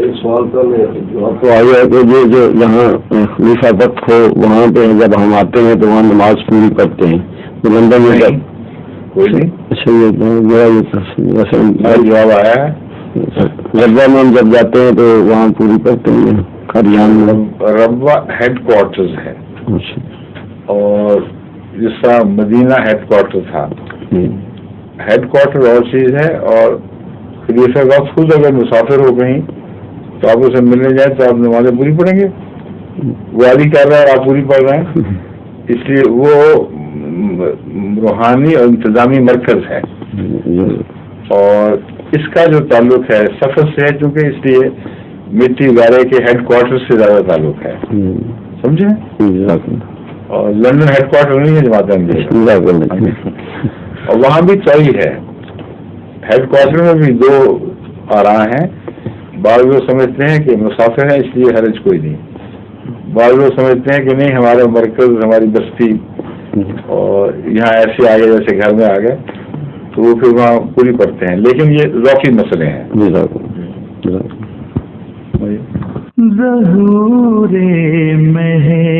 ایک سوال کا جواب تو آیا ہے کہ یہ جو جہاں خلیفہ وقت ہو وہاں پہ جب ہم آتے ہیں تو وہاں نماز پوری پڑھتے ہیں، تو لندن میں جب کوئی نہیں. اچھا یہ جواب آیا ہے. ربا میں ہم جب جاتے ہیں تو وہاں پوری پڑھتے ہیں خریان میں. ربا ہیڈ کوارٹرز ہے، اور جس طرح مدینہ ہیڈ کوارٹر تھا. ہیڈ کوارٹر اور چیز ہے، اور خلیفہ وقت خود اگر مسافر ہو کہیں تو آپ اسے ملنے جائیں تو آپ نمازیں پوری پڑھیں گے. وہ علی کر رہا ہے اور آپ پوری پڑھ رہے ہیں، اس لیے وہ روحانی اور انتظامی مرکز ہے. اور اس کا جو تعلق ہے سفر سے ہے، چونکہ اس لیے مٹی ادارے کے ہیڈ کوارٹر سے زیادہ تعلق ہے، سمجھے. اور لندن ہیڈ کوارٹر نہیں ہے جماعت احمدیہ، اور وہاں بھی چوئی ہے. ہیڈ کوارٹر میں بھی دو آراء ہیں. بعض لوگ سمجھتے ہیں کہ مسافر ہیں اس لیے حرج کوئی نہیں، بعض لوگ سمجھتے ہیں کہ نہیں ہمارا مرکز ہماری بستی اور یہاں ایسے آ گئے جیسے گھر میں آ گئے، تو وہ پھر وہاں پوری پڑھتے ہیں. لیکن یہ ذوقی مسئلے ہیں. ظہور مہر